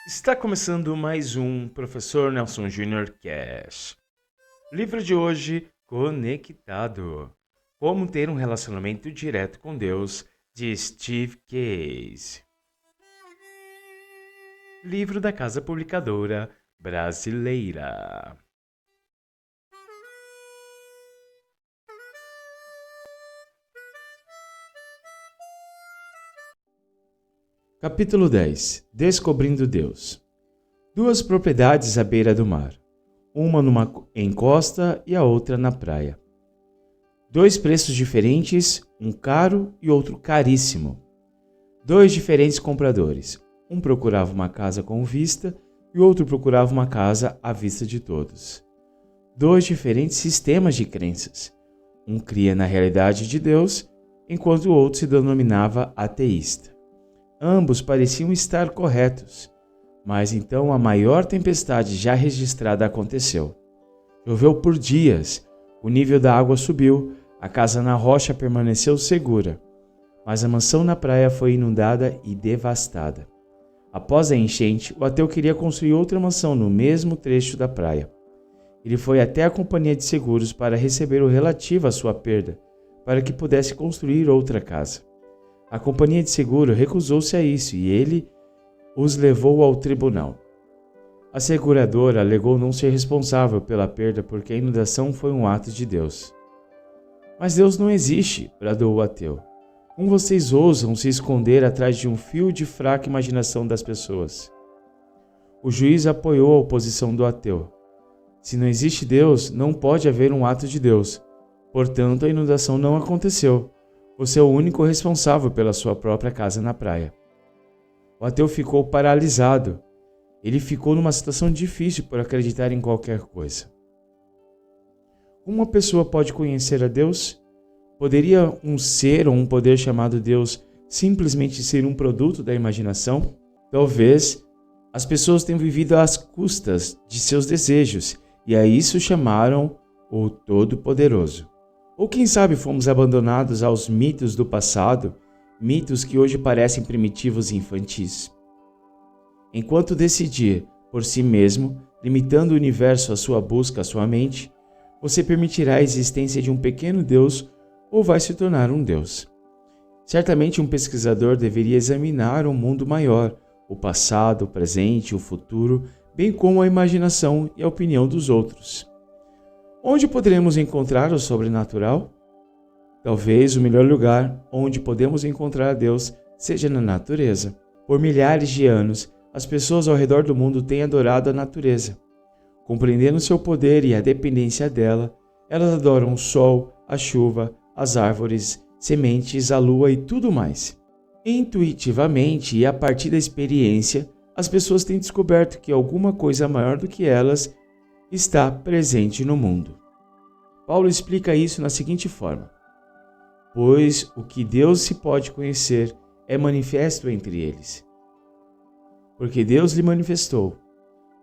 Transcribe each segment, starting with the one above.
Está começando mais um Professor Nelson Júnior Cash. Livro de hoje, Conectado. Como ter um relacionamento direto com Deus, de Steve Case. Livro da Casa Publicadora Brasileira. Capítulo 10. Descobrindo Deus. Duas propriedades à beira do mar. Uma numa encosta e a outra na praia. Dois preços diferentes, um caro e outro caríssimo. Dois diferentes compradores. Um procurava uma casa com vista e o outro procurava uma casa à vista de todos. Dois diferentes sistemas de crenças. Um cria na realidade de Deus, enquanto o outro se denominava ateísta. Ambos pareciam estar corretos, mas então a maior tempestade já registrada aconteceu. Choveu por dias, o nível da água subiu, a casa na rocha permaneceu segura, mas a mansão na praia foi inundada e devastada. Após a enchente, o ateu queria construir outra mansão no mesmo trecho da praia. Ele foi até a companhia de seguros para receber o relativo à sua perda, para que pudesse construir outra casa. A companhia de seguro recusou-se a isso e ele os levou ao tribunal. A seguradora alegou não ser responsável pela perda porque a inundação foi um ato de Deus. Mas Deus não existe, bradou o ateu. Como vocês ousam se esconder atrás de um fio de fraca imaginação das pessoas? O juiz apoiou a oposição do ateu. Se não existe Deus, não pode haver um ato de Deus. Portanto, a inundação não aconteceu. Você é o único responsável pela sua própria casa na praia. O ateu ficou paralisado. Ele ficou numa situação difícil por acreditar em qualquer coisa. Como uma pessoa pode conhecer a Deus? Poderia um ser ou um poder chamado Deus simplesmente ser um produto da imaginação? Talvez as pessoas tenham vivido às custas de seus desejos e a isso chamaram o Todo-Poderoso. Ou quem sabe fomos abandonados aos mitos do passado, mitos que hoje parecem primitivos e infantis. Enquanto decidir por si mesmo, limitando o universo à sua busca, à sua mente, você permitirá a existência de um pequeno Deus ou vai se tornar um Deus. Certamente um pesquisador deveria examinar um mundo maior, o passado, o presente, o futuro, bem como a imaginação e a opinião dos outros. Onde poderemos encontrar o sobrenatural? Talvez o melhor lugar onde podemos encontrar Deus seja na natureza. Por milhares de anos, as pessoas ao redor do mundo têm adorado a natureza. Compreendendo seu poder e a dependência dela, elas adoram o sol, a chuva, as árvores, sementes, a lua e tudo mais. Intuitivamente e a partir da experiência, as pessoas têm descoberto que alguma coisa maior do que elas está presente no mundo. Paulo explica isso na seguinte forma: pois o que Deus se pode conhecer é manifesto entre eles. Porque Deus lhe manifestou,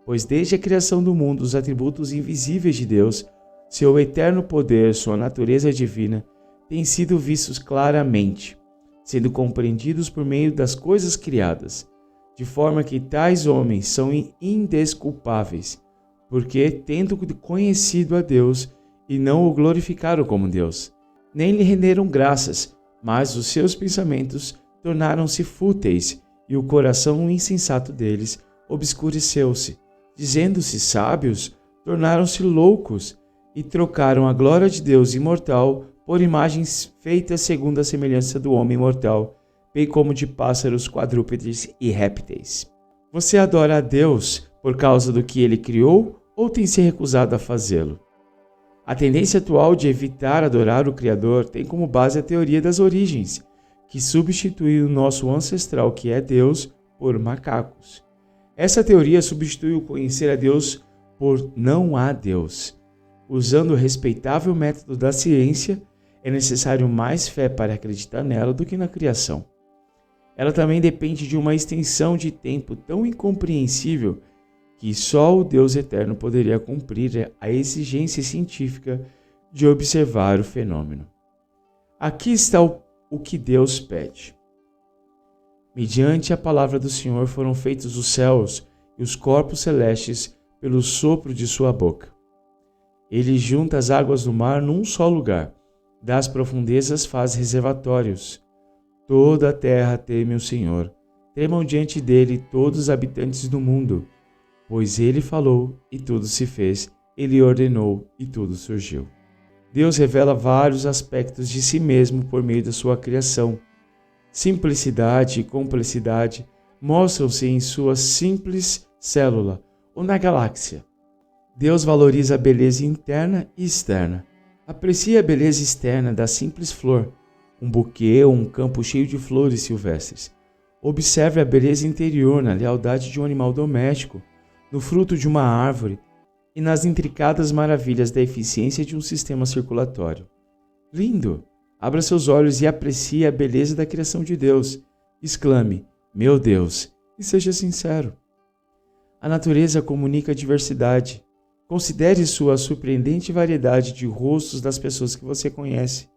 pois desde a criação do mundo os atributos invisíveis de Deus, seu eterno poder, sua natureza divina, têm sido vistos claramente, sendo compreendidos por meio das coisas criadas, de forma que tais homens são indesculpáveis, porque, tendo conhecido a Deus, e não o glorificaram como Deus, nem lhe renderam graças, mas os seus pensamentos tornaram-se fúteis, e o coração insensato deles obscureceu-se. Dizendo-se sábios, tornaram-se loucos, e trocaram a glória de Deus imortal por imagens feitas segundo a semelhança do homem mortal, bem como de pássaros, quadrúpedes e répteis. Você adora a Deus por causa do que ele criou ou tem se recusado a fazê-lo? A tendência atual de evitar adorar o Criador tem como base a teoria das origens, que substitui o nosso ancestral, que é Deus, por macacos. Essa teoria substitui o conhecer a Deus por não há Deus. Usando o respeitável método da ciência, é necessário mais fé para acreditar nela do que na criação. Ela também depende de uma extensão de tempo tão incompreensível que só o Deus eterno poderia cumprir a exigência científica de observar o fenômeno. Aqui está o que Deus pede. Mediante a palavra do Senhor foram feitos os céus, e os corpos celestes pelo sopro de sua boca. Ele junta as águas do mar num só lugar, das profundezas faz reservatórios. Toda a terra teme o Senhor, tremam diante dele todos os habitantes do mundo, pois ele falou e tudo se fez, ele ordenou e tudo surgiu. Deus revela vários aspectos de si mesmo por meio da sua criação. Simplicidade e complexidade mostram-se em sua simples célula ou na galáxia. Deus valoriza a beleza interna e externa. Aprecia a beleza externa da simples flor, um buquê ou um campo cheio de flores silvestres. Observe a beleza interior na lealdade de um animal doméstico, no fruto de uma árvore e nas intricadas maravilhas da eficiência de um sistema circulatório. Lindo! Abra seus olhos e aprecie a beleza da criação de Deus. Exclame, meu Deus, e seja sincero. A natureza comunica diversidade. Considere sua surpreendente variedade de rostos das pessoas que você conhece.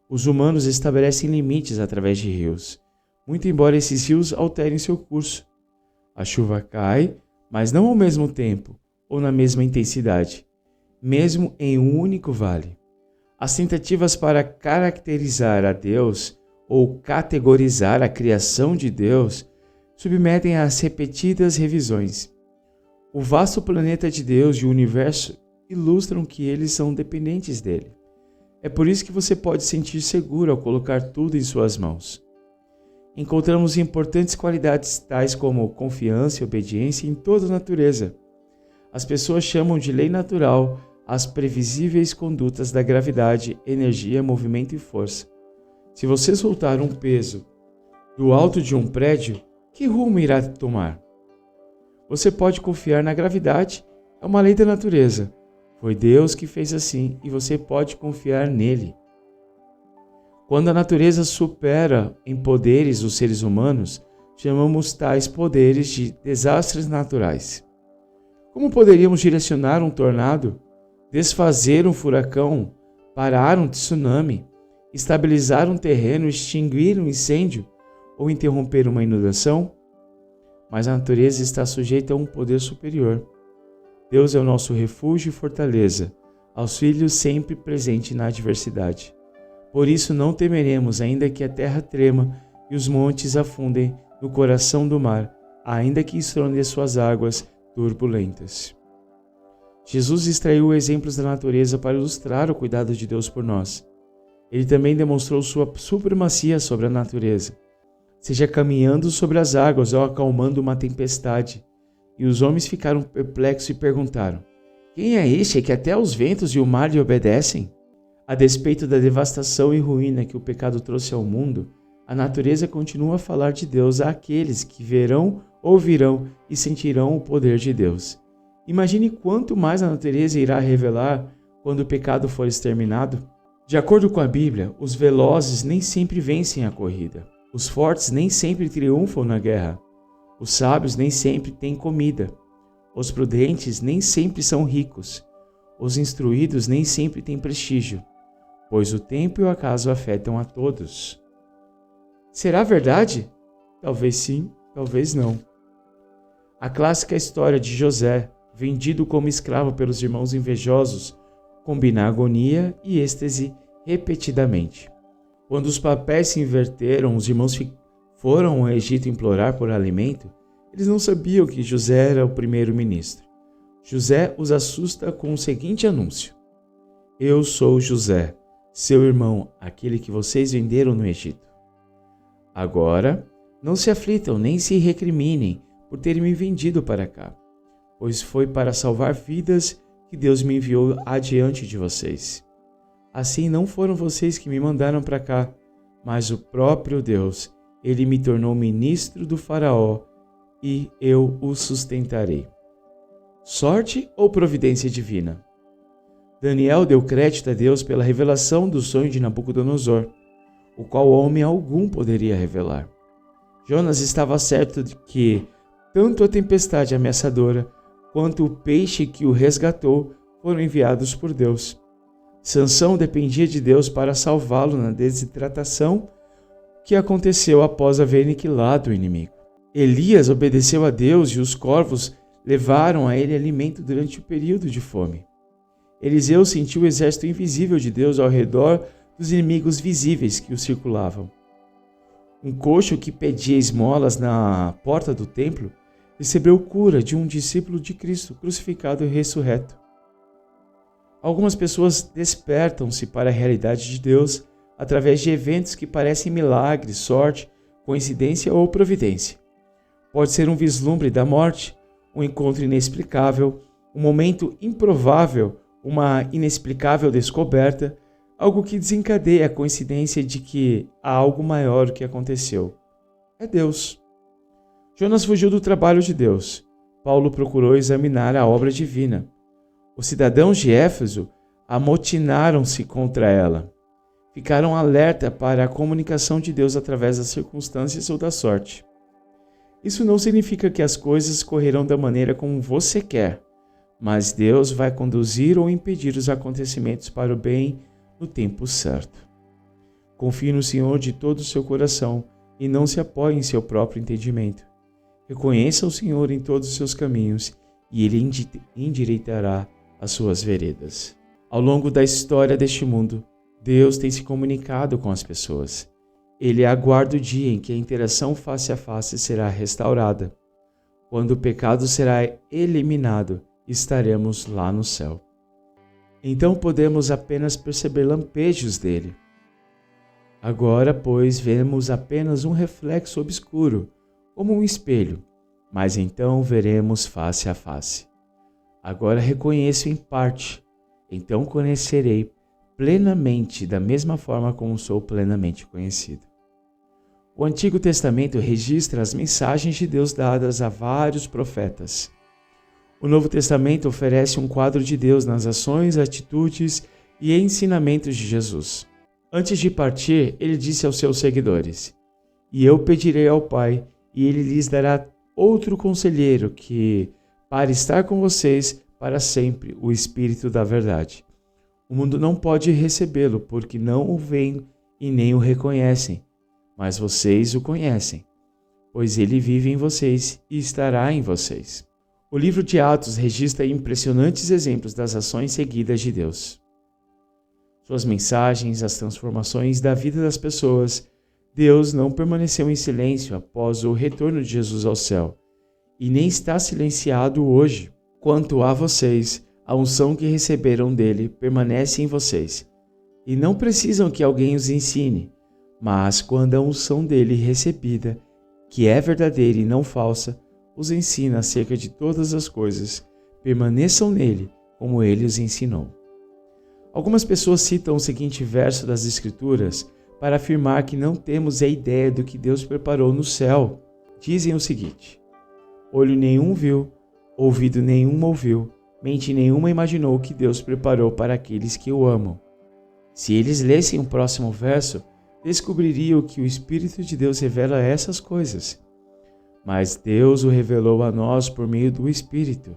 Os humanos estabelecem limites através de rios, muito embora esses rios alterem seu curso. A chuva cai, mas não ao mesmo tempo ou na mesma intensidade, mesmo em um único vale. As tentativas para caracterizar a Deus ou categorizar a criação de Deus submetem às repetidas revisões. O vasto planeta de Deus e o universo ilustram que eles são dependentes dele. É por isso que você pode sentir seguro ao colocar tudo em suas mãos. Encontramos importantes qualidades tais como confiança e obediência em toda a natureza. As pessoas chamam de lei natural as previsíveis condutas da gravidade, energia, movimento e força. Se você soltar um peso do alto de um prédio, que rumo irá tomar? Você pode confiar na gravidade, é uma lei da natureza. Foi Deus que fez assim e você pode confiar nele. Quando a natureza supera em poderes os seres humanos, chamamos tais poderes de desastres naturais. Como poderíamos direcionar um tornado, desfazer um furacão, parar um tsunami, estabilizar um terreno, extinguir um incêndio ou interromper uma inundação? Mas a natureza está sujeita a um poder superior. Deus é o nosso refúgio e fortaleza, auxílio sempre presente na adversidade. Por isso não temeremos, ainda que a terra trema e os montes afundem no coração do mar, ainda que estronde suas águas turbulentas. Jesus extraiu exemplos da natureza para ilustrar o cuidado de Deus por nós. Ele também demonstrou sua supremacia sobre a natureza, seja caminhando sobre as águas ou acalmando uma tempestade. E os homens ficaram perplexos e perguntaram: quem é este que até os ventos e o mar lhe obedecem? A despeito da devastação e ruína que o pecado trouxe ao mundo, a natureza continua a falar de Deus àqueles que verão, ouvirão e sentirão o poder de Deus. Imagine quanto mais a natureza irá revelar quando o pecado for exterminado. De acordo com a Bíblia, os velozes nem sempre vencem a corrida. Os fortes nem sempre triunfam na guerra. Os sábios nem sempre têm comida. Os prudentes nem sempre são ricos. Os instruídos nem sempre têm prestígio, pois o tempo e o acaso afetam a todos. Será verdade? Talvez sim, talvez não. A clássica história de José, vendido como escravo pelos irmãos invejosos, combina agonia e êxtase repetidamente. Quando os papéis se inverteram, os irmãos foram ao Egito implorar por alimento, eles não sabiam que José era o primeiro-ministro. José os assusta com o seguinte anúncio: eu sou José, seu irmão, aquele que vocês venderam no Egito. Agora, não se aflitam nem se recriminem por terem me vendido para cá, pois foi para salvar vidas que Deus me enviou adiante de vocês. Assim não foram vocês que me mandaram para cá, mas o próprio Deus. Ele me tornou ministro do faraó e eu o sustentarei. Sorte ou providência divina? Daniel deu crédito a Deus pela revelação do sonho de Nabucodonosor, o qual homem algum poderia revelar. Jonas estava certo de que tanto a tempestade ameaçadora quanto o peixe que o resgatou foram enviados por Deus. Sansão dependia de Deus para salvá-lo na desidratação que aconteceu após haver aniquilado o inimigo. Elias obedeceu a Deus e os corvos levaram a ele alimento durante o período de fome. Eliseu sentiu o exército invisível de Deus ao redor dos inimigos visíveis que o circulavam. Um coxo que pedia esmolas na porta do templo recebeu cura de um discípulo de Cristo crucificado e ressurreto. Algumas pessoas despertam-se para a realidade de Deus através de eventos que parecem milagres, sorte, coincidência ou providência. Pode ser um vislumbre da morte, um encontro inexplicável, um momento improvável, uma inexplicável descoberta, algo que desencadeia a coincidência de que há algo maior que aconteceu. É Deus. Jonas fugiu do trabalho de Deus. Paulo procurou examinar a obra divina. Os cidadãos de Éfeso amotinaram-se contra ela. Ficaram alerta para a comunicação de Deus através das circunstâncias ou da sorte. Isso não significa que as coisas correrão da maneira como você quer, mas Deus vai conduzir ou impedir os acontecimentos para o bem no tempo certo. Confie no Senhor de todo o seu coração e não se apoie em seu próprio entendimento. Reconheça o Senhor em todos os seus caminhos e Ele endireitará as suas veredas. Ao longo da história deste mundo, Deus tem se comunicado com as pessoas. Ele aguarda o dia em que a interação face a face será restaurada. Quando o pecado será eliminado, estaremos lá no céu. Então podemos apenas perceber lampejos dele. Agora, pois, vemos apenas um reflexo obscuro, como um espelho, mas então veremos face a face. Agora reconheço em parte, então conhecerei plenamente da mesma forma como sou plenamente conhecido. O Antigo Testamento registra as mensagens de Deus dadas a vários profetas. O Novo Testamento oferece um quadro de Deus nas ações, atitudes e ensinamentos de Jesus. Antes de partir, ele disse aos seus seguidores: "E eu pedirei ao Pai, e ele lhes dará outro conselheiro que, para estar com vocês para sempre, o Espírito da verdade. O mundo não pode recebê-lo, porque não o veem e nem o reconhecem, mas vocês o conhecem, pois ele vive em vocês e estará em vocês." O livro de Atos registra impressionantes exemplos das ações seguidas de Deus. Suas mensagens, as transformações da vida das pessoas. Deus não permaneceu em silêncio após o retorno de Jesus ao céu, e nem está silenciado hoje. Quanto a vocês, a unção que receberam dele permanece em vocês, e não precisam que alguém os ensine, mas quando a unção dele recebida, que é verdadeira e não falsa, os ensina acerca de todas as coisas, permaneçam nele, como ele os ensinou. Algumas pessoas citam o seguinte verso das Escrituras para afirmar que não temos a ideia do que Deus preparou no céu. Dizem o seguinte: olho nenhum viu, ouvido nenhum ouviu, mente nenhuma imaginou o que Deus preparou para aqueles que o amam. Se eles lessem o próximo verso, descobririam que o Espírito de Deus revela essas coisas. Mas Deus o revelou a nós por meio do Espírito.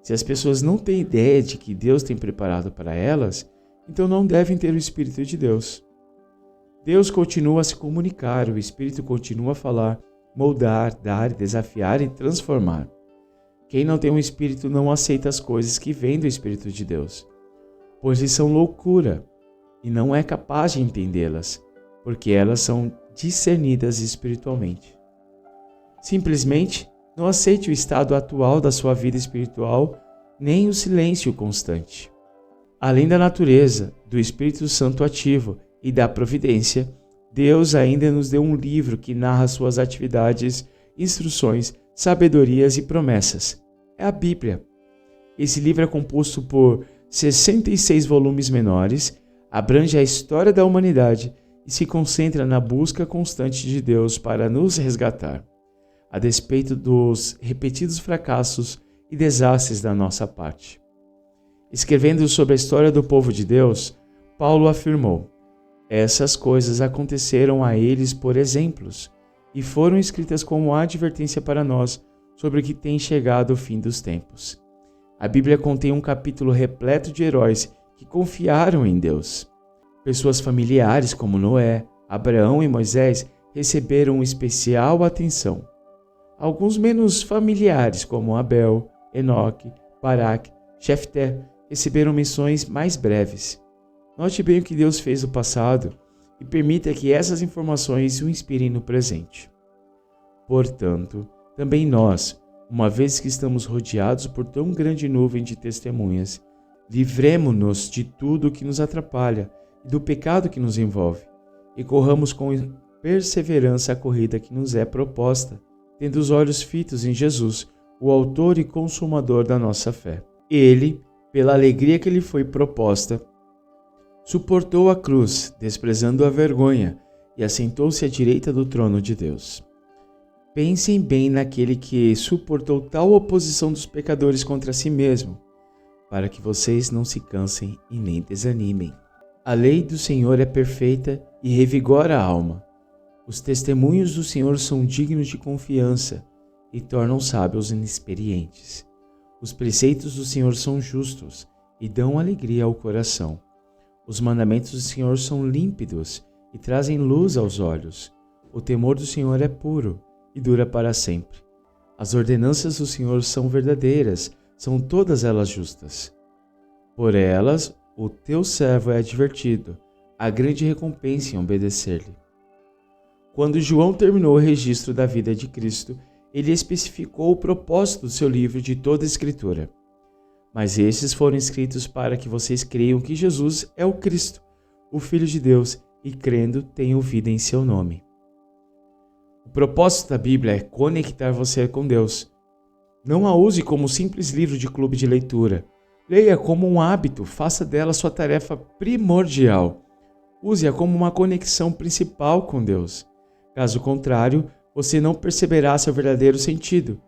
Se as pessoas não têm ideia de que Deus tem preparado para elas, então não devem ter o Espírito de Deus. Deus continua a se comunicar, o Espírito continua a falar, moldar, dar, desafiar e transformar. Quem não tem um Espírito não aceita as coisas que vêm do Espírito de Deus, pois lhes são loucura e não é capaz de entendê-las, porque elas são discernidas espiritualmente. Simplesmente não aceite o estado atual da sua vida espiritual, nem o silêncio constante. Além da natureza, do Espírito Santo ativo e da providência, Deus ainda nos deu um livro que narra suas atividades, instruções, sabedorias e promessas. É a Bíblia. Esse livro é composto por 66 volumes menores, abrange a história da humanidade e se concentra na busca constante de Deus para nos resgatar, a despeito dos repetidos fracassos e desastres da nossa parte. Escrevendo sobre a história do povo de Deus, Paulo afirmou: essas coisas aconteceram a eles por exemplos e foram escritas como advertência para nós sobre o que tem chegado o fim dos tempos. A Bíblia contém um capítulo repleto de heróis que confiaram em Deus. Pessoas familiares como Noé, Abraão e Moisés receberam especial atenção. Alguns menos familiares, como Abel, Enoque, Baraque, Jefté receberam menções mais breves. Note bem o que Deus fez no passado e permita que essas informações o inspirem no presente. Portanto, também nós, uma vez que estamos rodeados por tão grande nuvem de testemunhas, livremo-nos de tudo o que nos atrapalha e do pecado que nos envolve, e corramos com perseverança a corrida que nos é proposta, tendo os olhos fitos em Jesus, o autor e consumador da nossa fé. Ele, pela alegria que lhe foi proposta, suportou a cruz, desprezando a vergonha, e assentou-se à direita do trono de Deus. Pensem bem naquele que suportou tal oposição dos pecadores contra si mesmo, para que vocês não se cansem e nem desanimem. A lei do Senhor é perfeita e revigora a alma. Os testemunhos do Senhor são dignos de confiança e tornam sábios inexperientes. Os preceitos do Senhor são justos e dão alegria ao coração. Os mandamentos do Senhor são límpidos e trazem luz aos olhos. O temor do Senhor é puro e dura para sempre. As ordenanças do Senhor são verdadeiras, são todas elas justas. Por elas, o teu servo é advertido, há grande recompensa em obedecer-lhe. Quando João terminou o registro da vida de Cristo, ele especificou o propósito do seu livro de toda a Escritura. Mas esses foram escritos para que vocês creiam que Jesus é o Cristo, o Filho de Deus, e crendo tenham vida em seu nome. O propósito da Bíblia é conectar você com Deus. Não a use como um simples livro de clube de leitura. Leia como um hábito, faça dela sua tarefa primordial. Use-a como uma conexão principal com Deus. Caso contrário, você não perceberá seu verdadeiro sentido,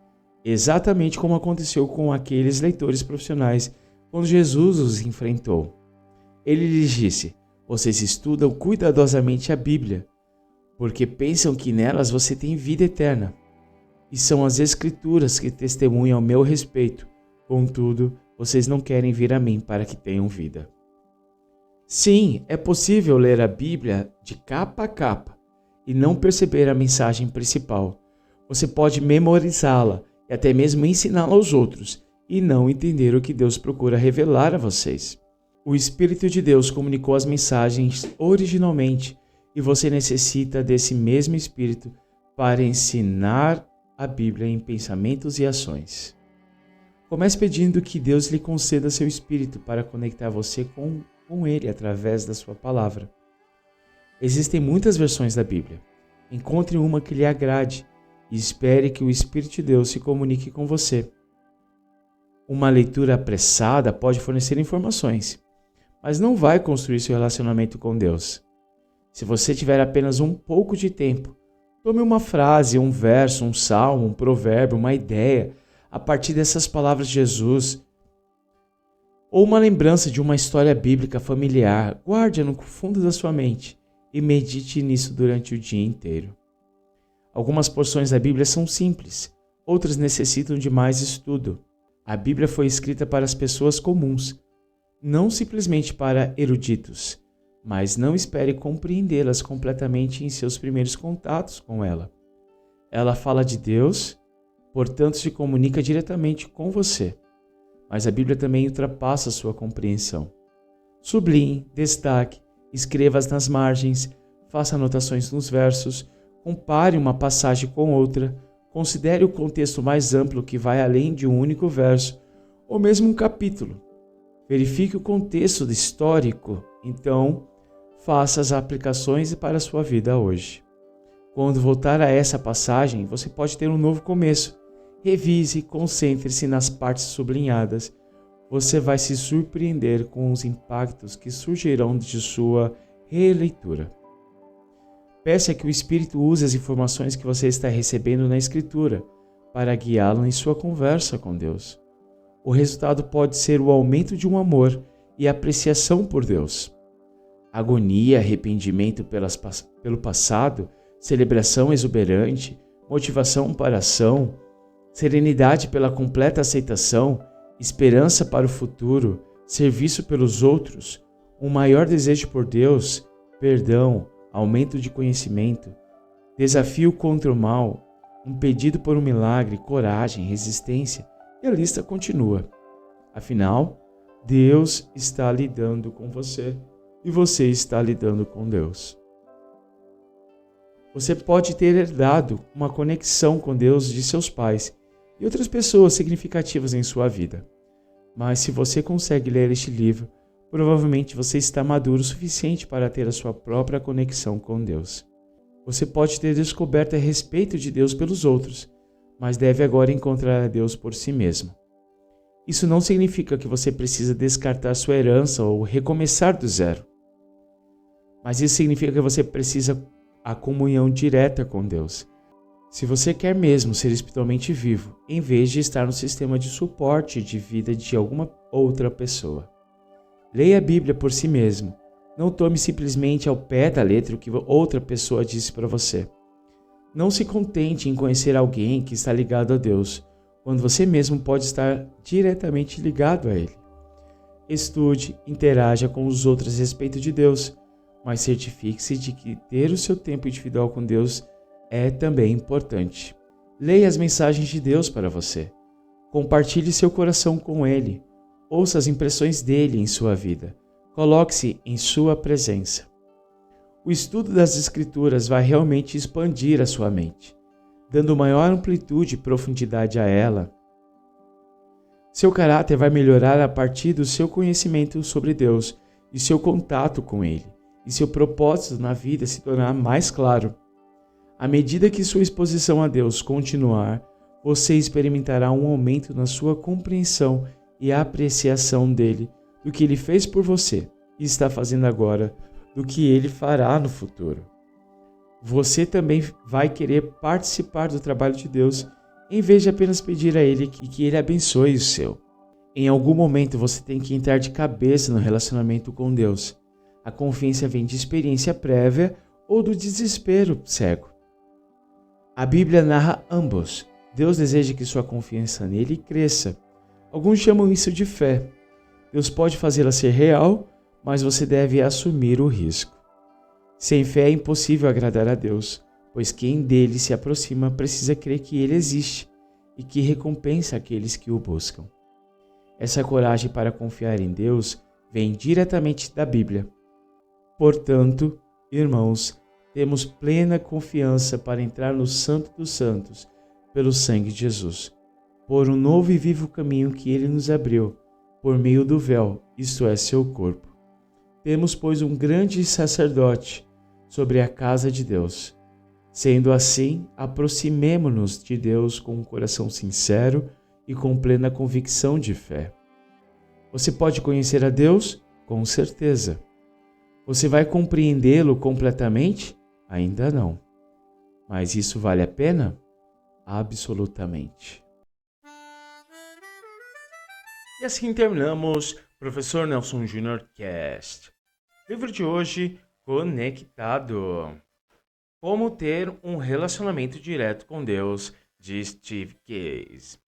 exatamente como aconteceu com aqueles leitores profissionais quando Jesus os enfrentou. Ele lhes disse: vocês estudam cuidadosamente a Bíblia, porque pensam que nelas você tem vida eterna. E são as Escrituras que testemunham ao meu respeito. Contudo, vocês não querem vir a mim para que tenham vida. Sim, é possível ler a Bíblia de capa a capa e não perceber a mensagem principal. Você pode memorizá-la e até mesmo ensiná-la aos outros e não entender o que Deus procura revelar a vocês. O Espírito de Deus comunicou as mensagens originalmente e você necessita desse mesmo Espírito para ensinar a Bíblia em pensamentos e ações. Comece pedindo que Deus lhe conceda seu Espírito para conectar você com Ele através da sua palavra. Existem muitas versões da Bíblia. Encontre uma que lhe agrade e espere que o Espírito de Deus se comunique com você. Uma leitura apressada pode fornecer informações, mas não vai construir seu relacionamento com Deus. Se você tiver apenas um pouco de tempo, tome uma frase, um verso, um salmo, um provérbio, uma ideia a partir dessas palavras de Jesus, ou uma lembrança de uma história bíblica familiar. Guarde-a no fundo da sua mente e medite nisso durante o dia inteiro. Algumas porções da Bíblia são simples, outras necessitam de mais estudo. A Bíblia foi escrita para as pessoas comuns, não simplesmente para eruditos, mas não espere compreendê-las completamente em seus primeiros contatos com ela. Ela fala de Deus, portanto se comunica diretamente com você, mas a Bíblia também ultrapassa a sua compreensão. Sublinhe, destaque, escreva-as nas margens, faça anotações nos versos, compare uma passagem com outra, considere o contexto mais amplo que vai além de um único verso, ou mesmo um capítulo. Verifique o contexto histórico, então faça as aplicações para a sua vida hoje. Quando voltar a essa passagem, você pode ter um novo começo. Revise, concentre-se nas partes sublinhadas. Você vai se surpreender com os impactos que surgirão de sua releitura. Peça que o Espírito use as informações que você está recebendo na Escritura para guiá-lo em sua conversa com Deus. O resultado pode ser o aumento de um amor e apreciação por Deus. Agonia, arrependimento pelo passado, celebração exuberante, motivação para a ação, serenidade pela completa aceitação, esperança para o futuro, serviço pelos outros, um maior desejo por Deus, perdão, aumento de conhecimento, desafio contra o mal, um pedido por um milagre, coragem, resistência E a lista continua. Afinal, Deus está lidando com você e você está lidando com Deus. Você pode ter herdado uma conexão com Deus de seus pais e outras pessoas significativas em sua vida. Mas se você consegue ler este livro, provavelmente você está maduro o suficiente para ter a sua própria conexão com Deus. Você pode ter descoberto a respeito de Deus pelos outros, mas deve agora encontrar a Deus por si mesmo. Isso não significa que você precisa descartar sua herança ou recomeçar do zero. Mas isso significa que você precisa a comunhão direta com Deus. Se você quer mesmo ser espiritualmente vivo, em vez de estar no sistema de suporte de vida de alguma outra pessoa. Leia a Bíblia por si mesmo. Não tome simplesmente ao pé da letra o que outra pessoa disse para você. Não se contente em conhecer alguém que está ligado a Deus, quando você mesmo pode estar diretamente ligado a Ele. Estude, interaja com os outros a respeito de Deus, mas certifique-se de que ter o seu tempo individual com Deus é também importante. Leia as mensagens de Deus para você. Compartilhe seu coração com Ele. Ouça as impressões dele em sua vida. Coloque-se em sua presença. O estudo das Escrituras vai realmente expandir a sua mente, dando maior amplitude e profundidade a ela. Seu caráter vai melhorar a partir do seu conhecimento sobre Deus e seu contato com Ele, e seu propósito na vida se tornar mais claro. À medida que sua exposição a Deus continuar, você experimentará um aumento na sua compreensão e apreciação dele, do que ele fez por você e está fazendo agora, do que ele fará no futuro. Você também vai querer participar do trabalho de Deus, em vez de apenas pedir a Ele que Ele abençoe o seu. Em algum momento você tem que entrar de cabeça no relacionamento com Deus. A confiança vem de experiência prévia ou do desespero cego. A Bíblia narra ambos. Deus deseja que sua confiança nele cresça. Alguns chamam isso de fé. Deus pode fazê-la ser real, mas você deve assumir o risco. Sem fé é impossível agradar a Deus, pois quem dele se aproxima precisa crer que ele existe e que recompensa aqueles que o buscam. Essa coragem para confiar em Deus vem diretamente da Bíblia. Portanto, irmãos, temos plena confiança para entrar no Santo dos Santos pelo sangue de Jesus, por um novo e vivo caminho que ele nos abriu, por meio do véu, isto é, seu corpo. Temos, pois, um grande sacerdote sobre a casa de Deus. Sendo assim, aproximemo-nos de Deus com um coração sincero e com plena convicção de fé. Você pode conhecer a Deus? Com certeza. Você vai compreendê-lo completamente? Ainda não. Mas isso vale a pena? Absolutamente. E assim terminamos Professor Nelson Jr. Cast. Livro de hoje, Conectado. Como ter um relacionamento direto com Deus, de Steve Case.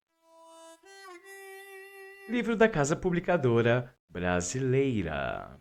Livro da Casa Publicadora Brasileira.